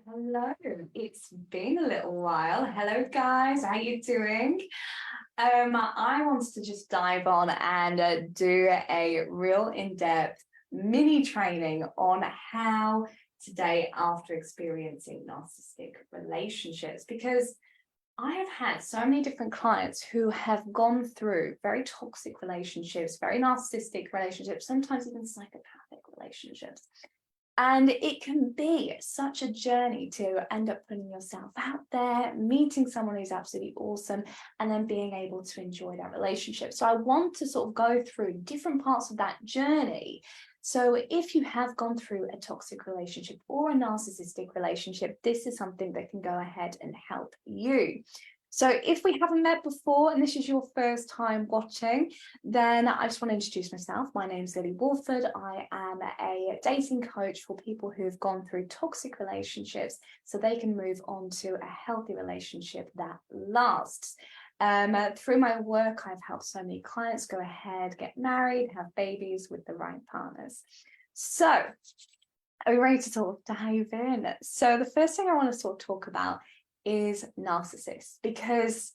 Hello. It's been a little while. Hello, guys. How you doing? I wanted to just dive on and do a real in-depth mini training on how to date after experiencing narcissistic relationships, because I have had so many different clients who have gone through very toxic relationships, very narcissistic relationships, sometimes even psychopathic relationships. And it can be such a journey to end up putting yourself out there, meeting someone who's absolutely awesome, and then being able to enjoy that relationship. So I want to sort of go through different parts of that journey. So if you have gone through a toxic relationship or a narcissistic relationship, this is something that can go ahead and help you. So if we haven't met before and this is your first time watching, then I just want to introduce myself. My name's Lily Walford. I am a dating coach for people who've gone through toxic relationships so they can move on to a healthy relationship that lasts. Through my work, I've helped so many clients go ahead, get married, have babies with the right partners. So are we ready to talk to how you're doing it? So the first thing I want to sort of talk about is narcissists, because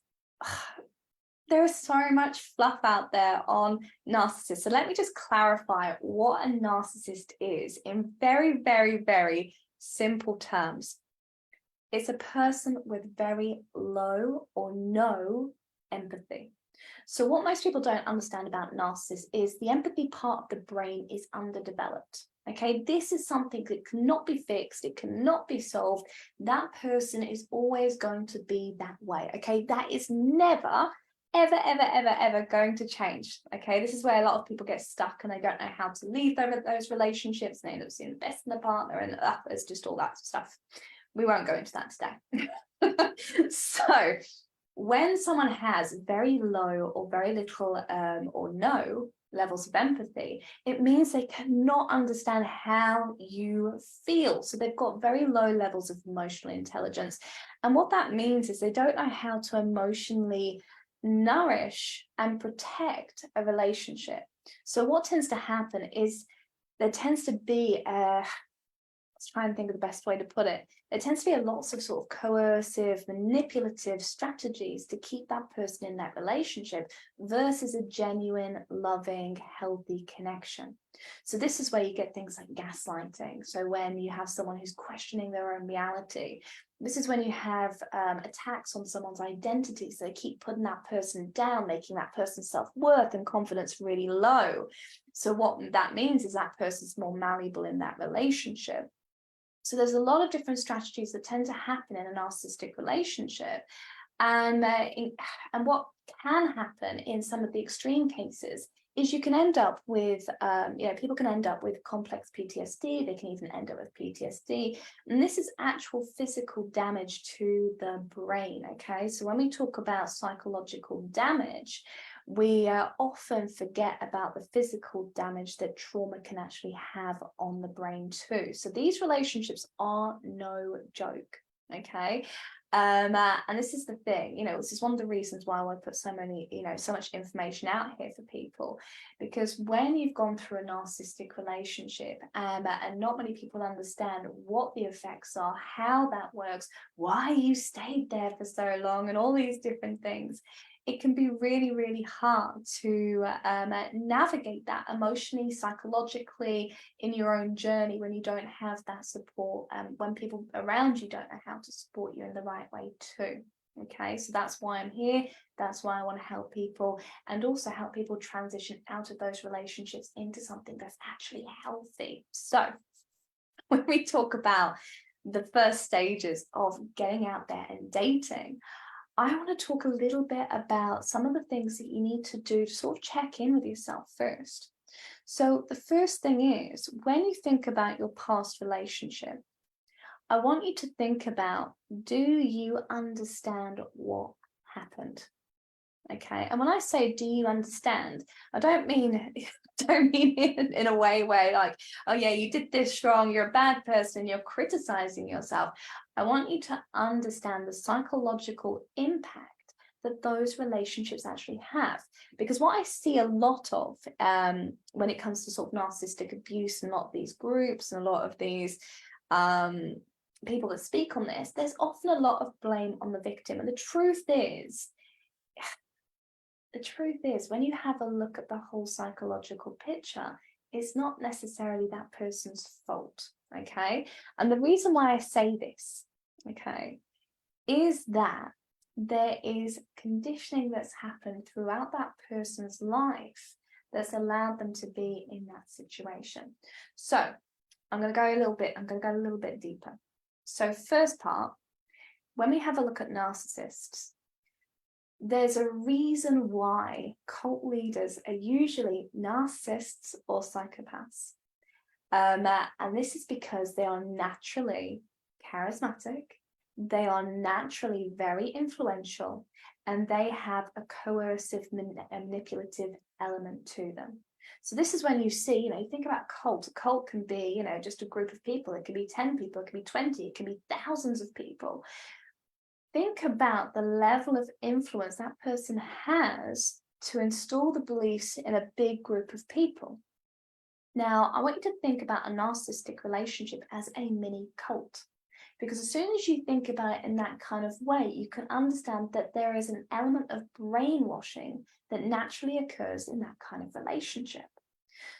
there is so much fluff out there on narcissists. So let me just clarify what a narcissist is in very, very, very simple terms. It's a person with very low or no empathy. So what most people don't understand about narcissists is the empathy part of the brain is underdeveloped. Okay, this is something that cannot be fixed. It cannot be solved. That person is always going to be that way. Okay, that is never, ever, ever, ever, ever going to change. Okay, this is where a lot of people get stuck and they don't know how to leave those relationships, and they end up seeing the best in the partner, and it's just all that stuff. We won't go into that today. So when someone has very low or very little or no levels of empathy, it means they cannot understand how you feel. So they've got very low levels of emotional intelligence. And what that means is they don't know how to emotionally nourish and protect a relationship. So what tends to happen is there tends to be let's try and think of the best way to put it. There tends to be lots of sort of coercive, manipulative strategies to keep that person in that relationship versus a genuine, loving, healthy connection. So this is where you get things like gaslighting. So when you have someone who's questioning their own reality, this is when you have attacks on someone's identity. So they keep putting that person down, making that person's self-worth and confidence really low. So what that means is that person's more malleable in that relationship. So there's a lot of different strategies that tend to happen in a narcissistic relationship. And what can happen in some of the extreme cases is you can end up with, people can end up with complex PTSD. They can even end up with PTSD. And this is actual physical damage to the brain, okay? So when we talk about psychological damage, we often forget about the physical damage that trauma can actually have on the brain too. So these relationships are no joke, okay? And this is the thing, this is one of the reasons why I want to put so much information out here for people, because when you've gone through a narcissistic relationship and not many people understand what the effects are, how that works, why you stayed there for so long, and all these different things, it can be really, really hard to navigate that emotionally, psychologically in your own journey when you don't have that support, when people around you don't know how to support you in the right way too. Okay, so that's why I'm here. That's why I want to help people, and also help people transition out of those relationships into something that's actually healthy. So when we talk about the first stages of getting out there and dating, I want to talk a little bit about some of the things that you need to do to sort of check in with yourself first. So the first thing is, when you think about your past relationship, I want you to think about, do you understand what happened? Okay, and when I say do you understand, I don't mean in a way where like, oh yeah, you did this wrong, you're a bad person, you're criticizing yourself. I want you to understand the psychological impact that those relationships actually have. Because what I see a lot of when it comes to sort of narcissistic abuse and a lot of these groups and a lot of these people that speak on this, there's often a lot of blame on the victim. And the truth is, when you have a look at the whole psychological picture, it's not necessarily that person's fault, okay? And the reason why I say this, okay, is that there is conditioning that's happened throughout that person's life that's allowed them to be in that situation. So I'm going to go a little bit deeper. So first part, when we have a look at narcissists, there's a reason why cult leaders are usually narcissists or psychopaths. And this is because they are naturally charismatic, they are naturally very influential, and they have a coercive, manipulative element to them. So this is when you see, you think about cult. A cult can be, just a group of people. It can be 10 people, it can be 20, it can be thousands of people. Think about the level of influence that person has to install the beliefs in a big group of people. Now, I want you to think about a narcissistic relationship as a mini cult, because as soon as you think about it in that kind of way, you can understand that there is an element of brainwashing that naturally occurs in that kind of relationship.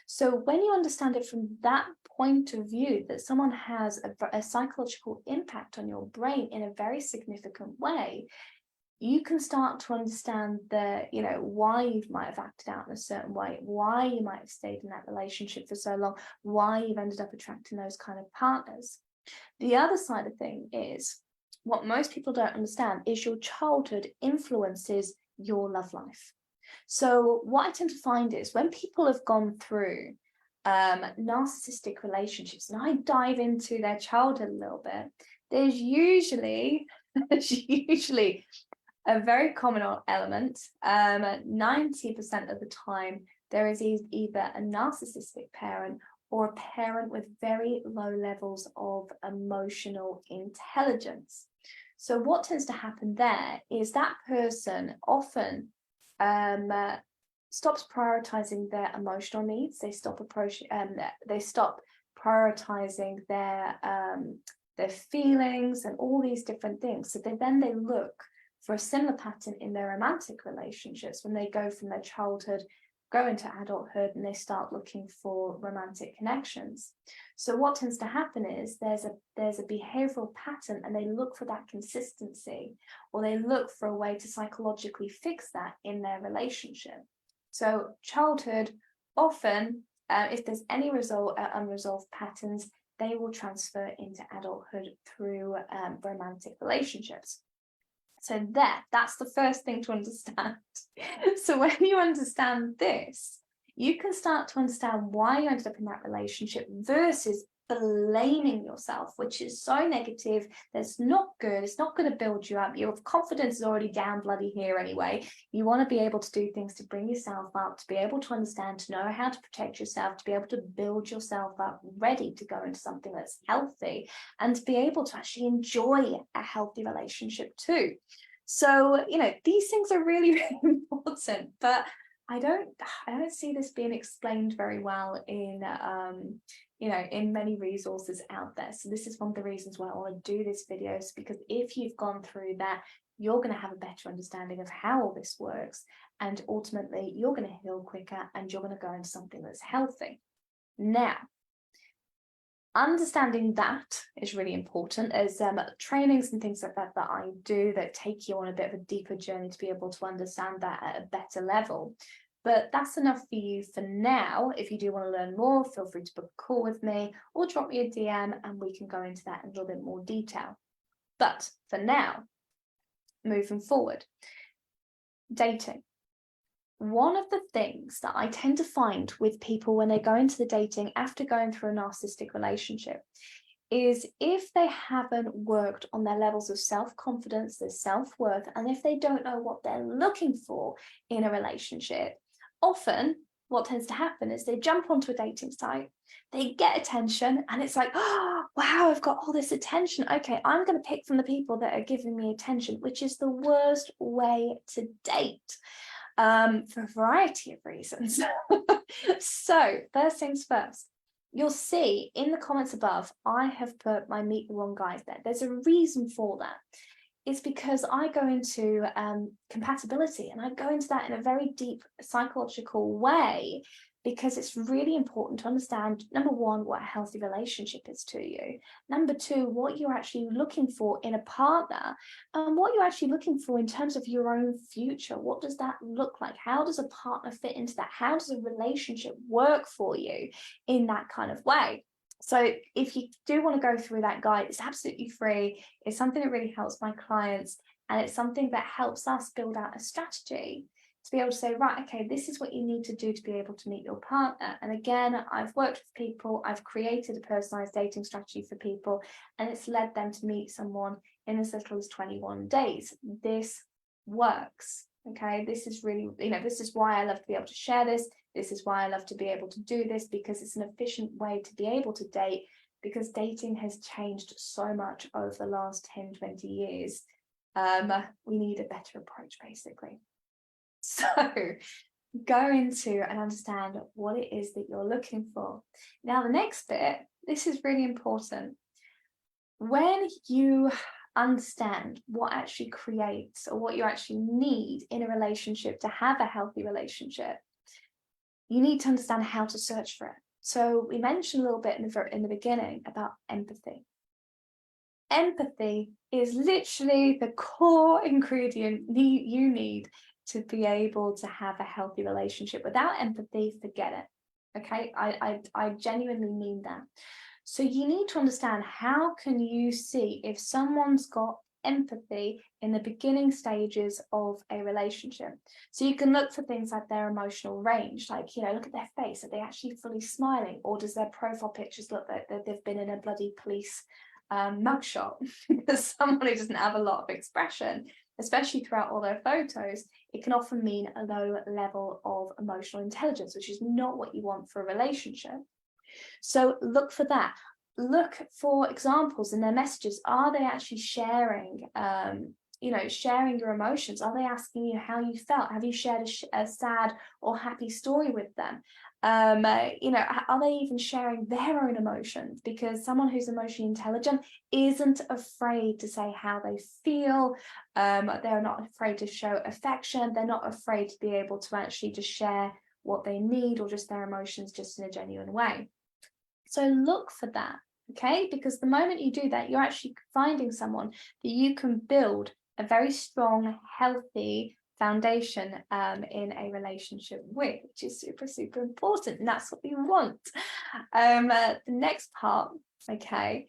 So when you understand it from that point of view, that someone has a psychological impact on your brain in a very significant way, you can start to understand why you might have acted out in a certain way, why you might have stayed in that relationship for so long, why you've ended up attracting those kind of partners. The other side of thing is, what most people don't understand is your childhood influences your love life. So what I tend to find is when people have gone through narcissistic relationships, and I dive into their childhood a little bit, there's usually a very common element. 90% of the time, there is either a narcissistic parent or a parent with very low levels of emotional intelligence. So what tends to happen there is that person often stops prioritizing their emotional needs. They stop prioritizing their feelings and all these different things. So they look for a similar pattern in their romantic relationships when they go from their childhood, go into adulthood, and they start looking for romantic connections. So what tends to happen is there's a behavioral pattern, and they look for that consistency, or they look for a way to psychologically fix that in their relationship. So childhood, often, if there's any unresolved patterns, they will transfer into adulthood through romantic relationships. So that's the first thing to understand. So when you understand this, you can start to understand why you ended up in that relationship versus blaming yourself, which is so negative. That's not good. It's not going to build you up. Your confidence is already down bloody here anyway. You want to be able to do things to bring yourself up, to be able to understand, to know how to protect yourself, to be able to build yourself up, ready to go into something that's healthy, and to be able to actually enjoy a healthy relationship too. So, these things are really, really important, but I don't see this being explained very well in in many resources out there. So this is one of the reasons why I want to do this video, is because if you've gone through that, you're going to have a better understanding of how all this works, and ultimately you're going to heal quicker and you're going to go into something that's healthy. Now, understanding that is really important. There's trainings and things like that I do that take you on a bit of a deeper journey to be able to understand that at a better level. But that's enough for you for now. If you do want to learn more, feel free to book a call with me or drop me a DM and we can go into that in a little bit more detail. But for now, moving forward, dating. One of the things that I tend to find with people when they go into the dating after going through a narcissistic relationship is if they haven't worked on their levels of self-confidence, their self-worth, and if they don't know what they're looking for in a relationship, often what tends to happen is they jump onto a dating site, they get attention, and it's like, oh, wow, I've got all this attention. Okay, I'm going to pick from the people that are giving me attention, which is the worst way to date. For a variety of reasons. So first things first, you'll see in the comments above, I have put my Meet the Wrong Guys there. There's a reason for that. It's because I go into compatibility, and I go into that in a very deep psychological way, because it's really important to understand, number one, what a healthy relationship is to you. Number two, what you're actually looking for in a partner, and what you're actually looking for in terms of your own future. What does that look like? How does a partner fit into that? How does a relationship work for you in that kind of way? So if you do want to go through that guide, it's absolutely free. It's something that really helps my clients, and it's something that helps us build out a strategy to be able to say, right, okay, this is what you need to do to be able to meet your partner. And again, I've worked with people, I've created a personalized dating strategy for people, and it's led them to meet someone in as little as 21 days. This works. Okay, this is really, this is why I love to be able to share this. This is why I love to be able to do this, because it's an efficient way to be able to date, because dating has changed so much over the last 10, 20 years. We need a better approach, basically. So go into and understand what it is that you're looking for. Now, the next bit, this is really important. When you understand what actually creates, or what you actually need in a relationship to have a healthy relationship, you need to understand how to search for it. So we mentioned a little bit in the beginning about empathy. Empathy is literally the core ingredient you need to be able to have a healthy relationship. Without empathy, forget it. Okay, I genuinely mean that. So you need to understand, how can you see if someone's got empathy in the beginning stages of a relationship? So you can look for things like their emotional range, like, look at their face. Are they actually fully smiling, or does their profile pictures look like they've been in a bloody police mugshot? Because someone who doesn't have a lot of expression, especially throughout all their photos, it can often mean a low level of emotional intelligence, which is not what you want for a relationship. So look for that. Look for examples in their messages. Are they actually sharing, sharing your emotions? Are they asking you how you felt? Have you shared a sad or happy story with them? Are they even sharing their own emotions? Because someone who's emotionally intelligent isn't afraid to say how they feel. They're not afraid to show affection. They're not afraid to be able to actually just share what they need, or just their emotions, just in a genuine way. So look for that, okay? Because the moment you do that, you're actually finding someone that you can build a very strong, healthy foundation in a relationship with, which is super, super important. And that's what we want. The next part, okay?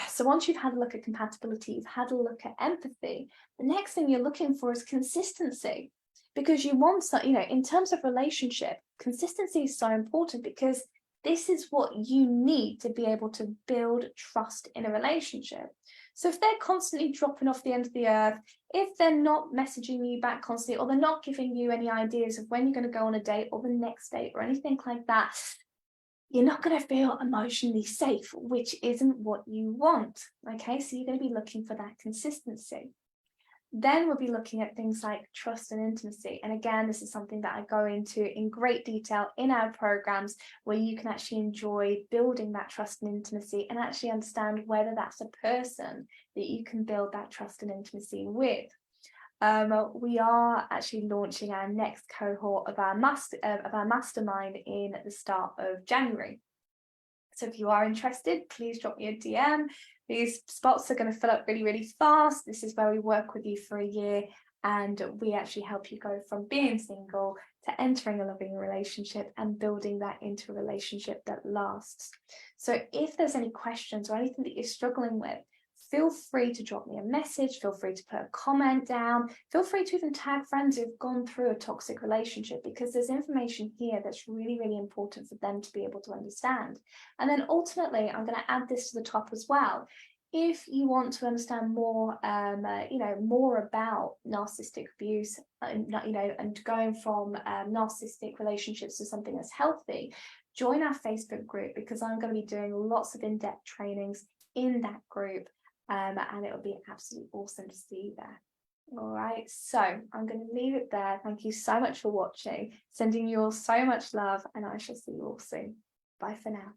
So once you've had a look at compatibility, you've had a look at empathy, the next thing you're looking for is consistency. Because you want, in terms of relationship, consistency is so important, because this is what you need to be able to build trust in a relationship. So if they're constantly dropping off the end of the earth, if they're not messaging you back constantly, or they're not giving you any ideas of when you're going to go on a date or the next date or anything like that, you're not going to feel emotionally safe, which isn't what you want. Okay, so you're going to be looking for that consistency. Then we'll be looking at things like trust and intimacy. And again, this is something that I go into in great detail in our programs, where you can actually enjoy building that trust and intimacy, and actually understand whether that's a person that you can build that trust and intimacy with. We are actually launching our next cohort of our mastermind in the start of January. So if you are interested, please drop me a DM. These spots are going to fill up really, really fast. This is where we work with you for a year, and we actually help you go from being single to entering a loving relationship and building that into a relationship that lasts. So if there's any questions or anything that you're struggling with, feel free to drop me a message, feel free to put a comment down, feel free to even tag friends who've gone through a toxic relationship, because there's information here that's really, really important for them to be able to understand. And then ultimately, I'm going to add this to the top as well. If you want to understand more, more about narcissistic abuse, and going from narcissistic relationships to something that's healthy, join our Facebook group, because I'm going to be doing lots of in-depth trainings in that group. And it will be absolutely awesome to see you there. All right, so I'm going to leave it there. Thank you so much for watching. Sending you all so much love, and I shall see you all soon. Bye for now.